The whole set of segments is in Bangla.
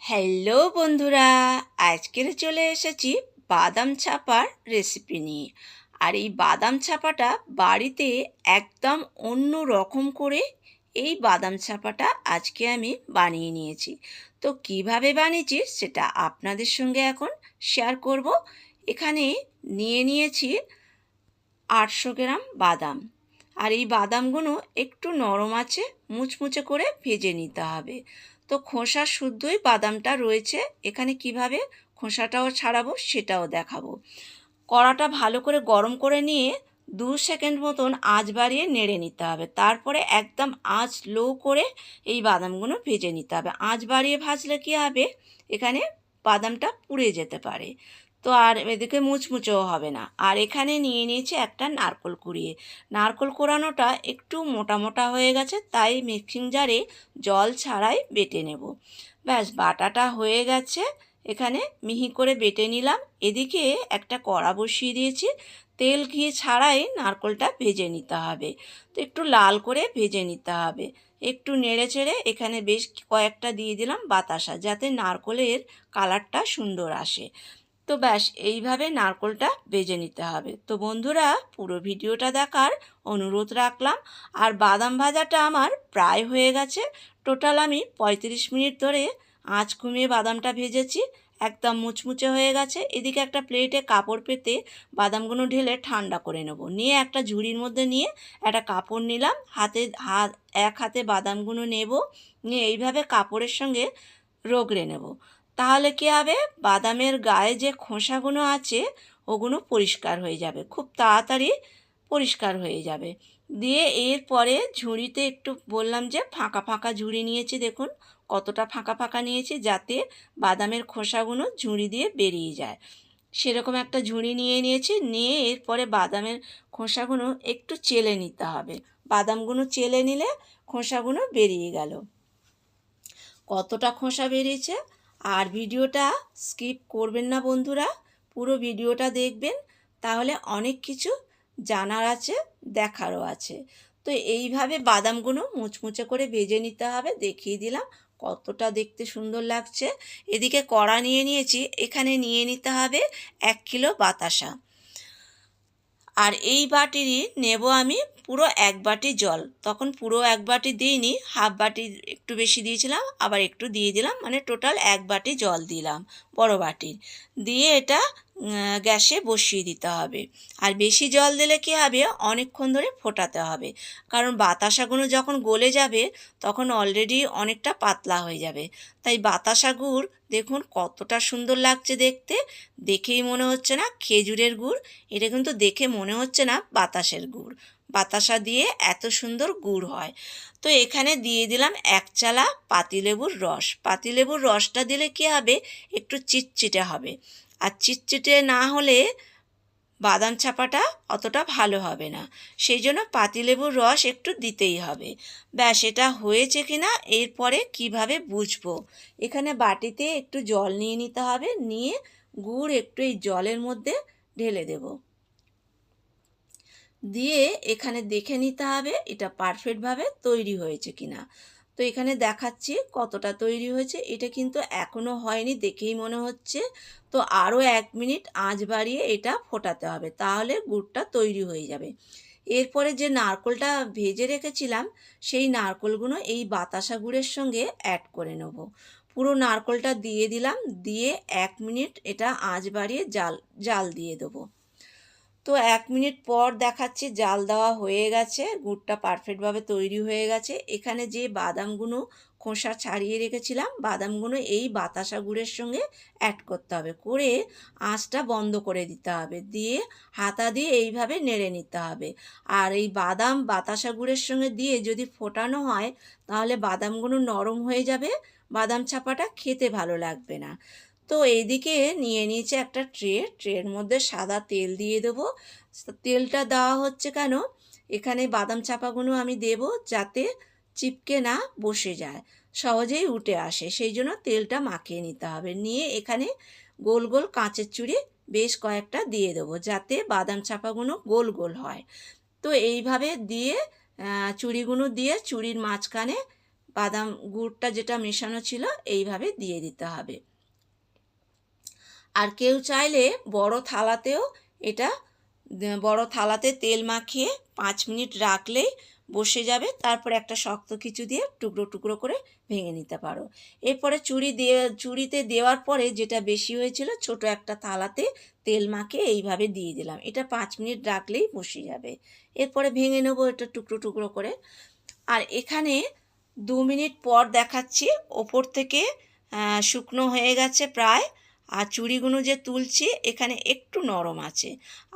হ্যালো বন্ধুরা, আজকের চলে এসেছি বাদাম ছাপার রেসিপি নিয়ে। আর এই বাদাম ছাপাটা বাড়িতে একদম অন্য রকম করে এই বাদাম ছাপাটা আজকে আমি বানিয়ে নিয়েছি। তো কিভাবে বানিয়েছি সেটা আপনাদের সঙ্গে এখন শেয়ার করব। এখানে নিয়ে নিয়েছি 800 গ্রাম বাদাম। আর এই বাদামগুলো একটু নরম আছে, মুচমুচে করে ভেজে নিতে হবে। তো খোসা শুদ্ধই বাদামটা রয়েছে, এখানে কিভাবে খোসাটাও ছাড়াবো সেটাও দেখাবো। কড়াটা ভালো করে গরম করে নিয়ে 2 সেকেন্ড মতন আঁচ বাড়িয়ে নেড়ে নিতে হবে। তারপরে একদম আঁচ লো করে এই বাদামগুলো ভেজে নিতে হবে। আঁচ বাড়িয়ে ভাজলে কী হবে, এখানে বাদামটা পুড়ে যেতে পারে। তো আর এদিকে মুচমুচেও হবে না। আর এখানে নিয়ে নিয়েছি একটা নারকেল কুড়িয়ে। নারকেল কোড়ানোটা একটু মোটা মোটা হয়ে গেছে, তাই মিক্সিং জারে জল ছাড়াই বেটে নেব। ব্যাস, বাটাটা হয়ে গেছে, এখানে মিহি করে বেটে নিলাম। এদিকে একটা কড়া বসিয়ে দিয়েছি, তেল ঘি ছাড়াই নারকেলটা ভেজে নিতে হবে। তো একটু লাল করে ভেজে নিতে হবে। একটু নেড়ে চেড়ে এখানে বেশ কয়েকটা দিয়ে দিলাম বাতাসা, যাতে নারকেলের কালারটা সুন্দর আসে। তো ব্যাস, এইভাবে নারকেলটা ভেজে নিতে হবে। তো বন্ধুরা, পুরো ভিডিওটা দেখার অনুরোধ রাখলাম। আর বাদাম ভাজাটা আমার প্রায় হয়ে গেছে। টোটাল আমি 35 মিনিট ধরে আঁচ কমিয়ে বাদামটা ভেজেছি, একদম মুচমুচে হয়ে গেছে। এদিকে একটা প্লেটে কাপড় পেতে বাদামগুলো ঢেলে ঠান্ডা করে নেব। নিয়ে একটা ঝুড়ির মধ্যে নিয়ে একটা কাপড় নিলাম, এক হাতে বাদামগুলো নেব, নিয়ে এইভাবে কাপড়ের সঙ্গে রগড়ে নেব। তাহলে কী হবে, বাদামের গায়ে যে খোসাগুলো আছে ওগুলো পরিষ্কার হয়ে যাবে, খুব তাড়াতাড়ি পরিষ্কার হয়ে যাবে। দিয়ে এরপরে ঝুড়িতে একটু বললাম যে ফাঁকা ফাঁকা ঝুড়ি নিয়েছি, দেখুন কতটা ফাঁকা ফাঁকা নিয়েছি, যাতে বাদামের খোসাগুলো ঝুড়ি দিয়ে বেরিয়ে যায়। সেরকম একটা ঝুড়ি নিয়ে নিয়েছি। নিয়ে এরপরে বাদামের খোসাগুলো একটু চেলে নিতে হবে। বাদামগুলো চেলে নিলে খোসাগুলো বেরিয়ে গেল। কতটা খোসা বেরিয়েছে। আর ভিডিওটা স্কিপ করবেন না বন্ধুরা, পুরো ভিডিওটা দেখবেন, তাহলে অনেক কিছু জানার আছে, দেখারও আছে। তো এইভাবে বাদামগুলো মুচমুচে করে ভেজে নিতে হবে। দেখিয়ে দিলাম কতটা দেখতে সুন্দর লাগছে। এদিকে কড়া নিয়ে নিয়েছি, এখানে নিয়ে নিতে হবে 1 কিলো বাতাসা। আর এই বাটিরই নেব আমি পুরো 1 বাটি জল। তখন পুরো 1 বাটি দিইনি, হাফ বাটি একটু বেশি দিয়েছিলাম, আবার একটু দিয়ে দিলাম, মানে টোটাল 1 বাটি জল দিলাম বড় বাটির। দিয়ে এটা গ্যাসে বসিয়ে দিতে হবে। আর বেশি জল দিলে কী হবে, অনেকক্ষণ ধরে ফোটাতে হবে, কারণ বাতাসাগুলো যখন গলে যাবে তখন অলরেডি অনেকটা পাতলা হয়ে যাবে। তাই বাতাসা গুড় দেখুন কতটা সুন্দর লাগছে দেখতে, দেখেই মনে হচ্ছে না খেজুরের গুড়, এটা কিন্তু দেখে মনে হচ্ছে না বাতাসের গুড়। বাতাসা দিয়ে এত সুন্দর গুড় হয়। তো এখানে দিয়ে দিলাম 1 চালা পাতিলেবুর রস। পাতিলেবুর রসটা দিলে কী হবে, একটু চিটচিটে হবে। আর চিটচিটে না হলে বাদাম ছাপাটা অতটা ভালো হবে না, সেই জন্য পাতিলেবুর রস একটু দিতেই হবে। ব্যাস, এটা হয়েছে কি না এরপরে কিভাবে বুঝবো, এখানে বাটিতে একটু জল নিয়ে নিতে হবে। নিয়ে গুড় একটু এই জলের মধ্যে ঢেলে দেব। দিয়ে এখানে দেখে নিতে হবে এটা পারফেক্টভাবে তৈরি হয়েছে কিনা। তো এখানে দেখাচ্ছি কতটা তৈরি হয়েছে, এটা কিন্তু এখনও হয়নি, দেখেই মনে হচ্ছে। তো আরও 1 মিনিট আঁচ বাড়িয়ে এটা ফোটাতে হবে, তাহলে গুড়টা তৈরি হয়ে যাবে। এরপরে যে নারকেলটা ভেজে রেখেছিলাম, সেই নারকেলগুলো এই বাতাসা গুড়ের সঙ্গে অ্যাড করে নেব। পুরো নারকেলটা দিয়ে দিলাম, দিয়ে 1 মিনিট এটা আঁচ বাড়িয়ে জাল দিয়ে দেবো। তো 1 মিনিট পর দেখাচ্ছি জাল দেওয়া হয়ে গেছে, গুড়টা পারফেক্টভাবে তৈরি হয়ে গেছে। এখানে যে বাদামগুলো খোসা ছাড়িয়ে রেখেছিলাম, বাদামগুলো এই বাতাসা গুড়ের সঙ্গে অ্যাড করতে হবে, করে আঁচটা বন্ধ করে দিতে হবে। দিয়ে হাতা দিয়ে এইভাবে নেড়ে নিতে হবে। আর এই বাদাম বাতাসা গুড়ের সঙ্গে দিয়ে যদি ফোটানো হয়, তাহলে বাদামগুলো নরম হয়ে যাবে, বাদাম ছাপাটা খেতে ভালো লাগবে না। তো এইদিকে নিয়ে নিয়েছে একটা ট্রের মধ্যে সাদা তেল দিয়ে দেবো। তেলটা দেওয়া হচ্ছে কেন, এখানে বাদাম চাপাগুলো আমি দেব যাতে চিপকে না বসে যায়, সহজেই উঠে আসে, সেই জন্য তেলটা মাখিয়ে নিতে হবে। নিয়ে এখানে গোল গোল কাঁচের চুড়ি বেশ কয়েকটা দিয়ে দেবো, যাতে বাদাম চাপাগুলো গোল গোল হয়। তো এইভাবে দিয়ে চুড়িগুলো দিয়ে চুড়ির মাঝখানে বাদাম গুড়টা যেটা মেশানো ছিল এইভাবে দিয়ে দিতে হবে। আর কেউ চাইলে বড় থালাতেও এটা বড় থালাতে তেল মাখিয়ে 5 মিনিট রাখলেই বসে যাবে। তারপরে একটা শক্ত কিছু দিয়ে টুকরো টুকরো করে ভেঙে নিতে পারো। এরপরে চুড়িতে দেওয়ার পরে যেটা বেশি হয়েছিল ছোট একটা থালাতে তেল মাখিয়ে এইভাবে দিয়ে দিলাম। এটা 5 মিনিট রাখলেই বসে যাবে। এরপরে ভেঙে নেবো এটা টুকরো টুকরো করে। আর এখানে 2 মিনিট পর দেখাচ্ছি, ওপর থেকে শুকনো হয়ে গেছে প্রায়। আর চুড়িগুলো যে তুলছি এখানে একটু নরম আছে।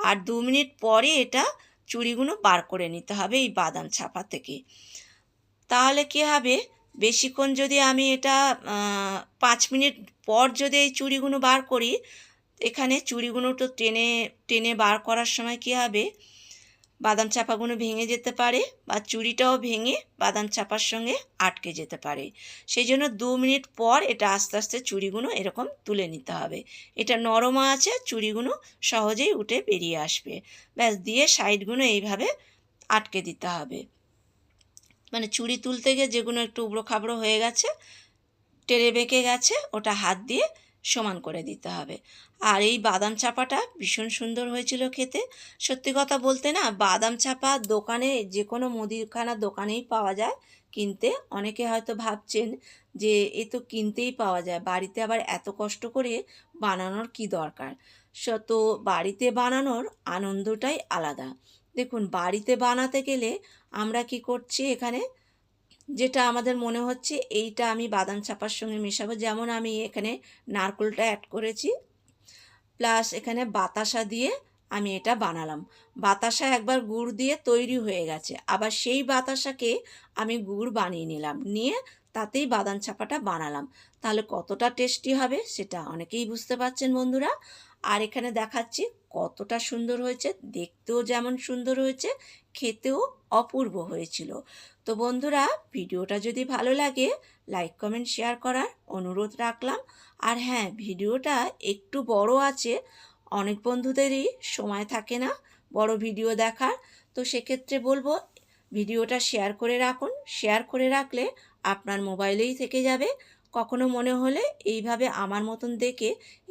আর 2 মিনিট পরে এটা চুড়িগুলো বার করে নিতে হবে এই বাদাম ছাপা থেকে। তাহলে কী হবে, বেশিক্ষণ যদি আমি এটা 5 মিনিট পর যদি এই চুড়িগুলো বার করি, এখানে চুড়িগুলো তো টেনে টেনে বার করার সময় কী হবে, বাদাম চাপাগুলো ভেঙে যেতে পারে বা চুড়িটাও ভেঙে বাদাম চাপার সঙ্গে আটকে যেতে পারে। সেই জন্য 2 মিনিট পর এটা আস্তে আস্তে চুড়িগুলো এরকম তুলে নিতে হবে। এটা নরমও আছে, চুড়িগুলো সহজেই উঠে বেরিয়ে আসবে। ব্যাস, দিয়ে সাইডগুলো এইভাবে আটকে দিতে হবে। মানে চুড়ি তুলতে গিয়ে যেগুলো একটু উবড়ো খাবড়ো হয়ে গেছে, টেনে বেঁকে গেছে, ওটা হাত দিয়ে সমান করে দিতে হবে। আর এই বাদাম চাপাটা ভীষণ সুন্দর হয়েছিল খেতে। সত্যি কথা বলতে না, বাদাম চাপা দোকানে যে কোনো মুদিখানার দোকানেই পাওয়া যায় কিনতে। অনেকে হয়তো ভাবছেন যে এ তো কিনতেই পাওয়া যায়, বাড়িতে আবার এত কষ্ট করে বানানোর কি দরকার। তো বাড়িতে বানানোর আনন্দটাই আলাদা। দেখুন, বাড়িতে বানাতে গেলে আমরা কি করছি, এখানে যেটা আমাদের মনে হচ্ছে এইটা আমি বাদাম চাপার সঙ্গে মেশাবো, যেমন আমি এখানে নারকেলটা অ্যাড করেছি, প্লাস এখানে বাতাসা দিয়ে আমি এটা বানালাম। বাতাসা একবার গুড় দিয়ে তৈরি হয়ে গেছে, আবার সেই বাতাসাকে আমি গুড় বানিয়ে নিলাম, নিয়ে তাতেই বাদাম চাপাটা বানালাম। তাহলে কতটা টেস্টি হবে সেটা অনেকেই বুঝতে পারছেন বন্ধুরা। আর এখানে দেখাচ্ছি কতটা সুন্দর হয়েছে, দেখতেও যেমন সুন্দর হয়েছে, খেতেও অপূর্ব হয়েছিল। তো বন্ধুরা, ভিডিওটা যদি ভালো লাগে লাইক কমেন্ট শেয়ার করার অনুরোধ রাখলাম। আর হ্যাঁ, ভিডিওটা একটু বড় আছে, অনেক বন্ধুদেরই সময় থাকে না বড় ভিডিও দেখার। তো সেক্ষেত্রে বলবো ভিডিওটা শেয়ার করে রাখুন। শেয়ার করে রাখলে আপনার মোবাইলেই থেকে যাবে। কখনো মনে হলে এইভাবে আমার মতন দেখে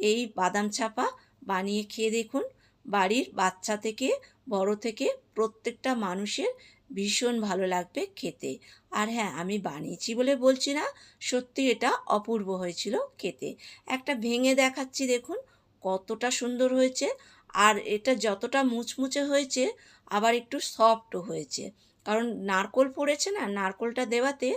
এই বাদাম চাপা বানিয়ে খেয়ে দেখুন। বাড়ির বাচ্চা থেকে বড় থেকে প্রত্যেকটা মানুষের ভীষণ ভালো লাগবে খেতে। আর হ্যাঁ, আমি বানিয়েছি বলে বলছি না, সত্যি এটা অপূর্ব হয়েছিল খেতে। একটা ভেঙে দেখাচ্ছি, দেখুন কতটা সুন্দর হয়েছে। আর এটা যতটা মুচমুচে হয়েছে আবার একটু সফটও হয়েছে, কারণ নারকেল পড়েছে না, নারকেলটা দেওয়াতে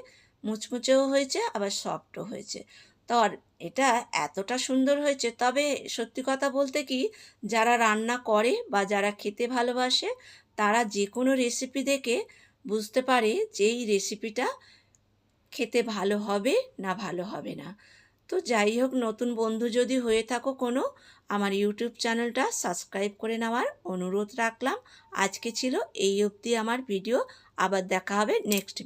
মুচমুচেও হয়েছে আবার সফটও হয়েছে। তো আর এটা এতটা সুন্দর হয়েছে। তবে সত্যি কথা বলতে কি, যারা রান্না করে বা যারা খেতে ভালোবাসে তারা যে কোনো রেসিপি দেখে বুঝতে পারে যে এই রেসিপিটা খেতে ভালো হবে না ভালো হবে না। তো যাই হোক, নতুন বন্ধু যদি হয়ে থাকো কোনো, আমার ইউটিউব চ্যানেলটা সাবস্ক্রাইব করে নেওয়ার অনুরোধ রাখলাম। আজকে ছিল এই অবধি আমার ভিডিও, আবার দেখা হবে নেক্সট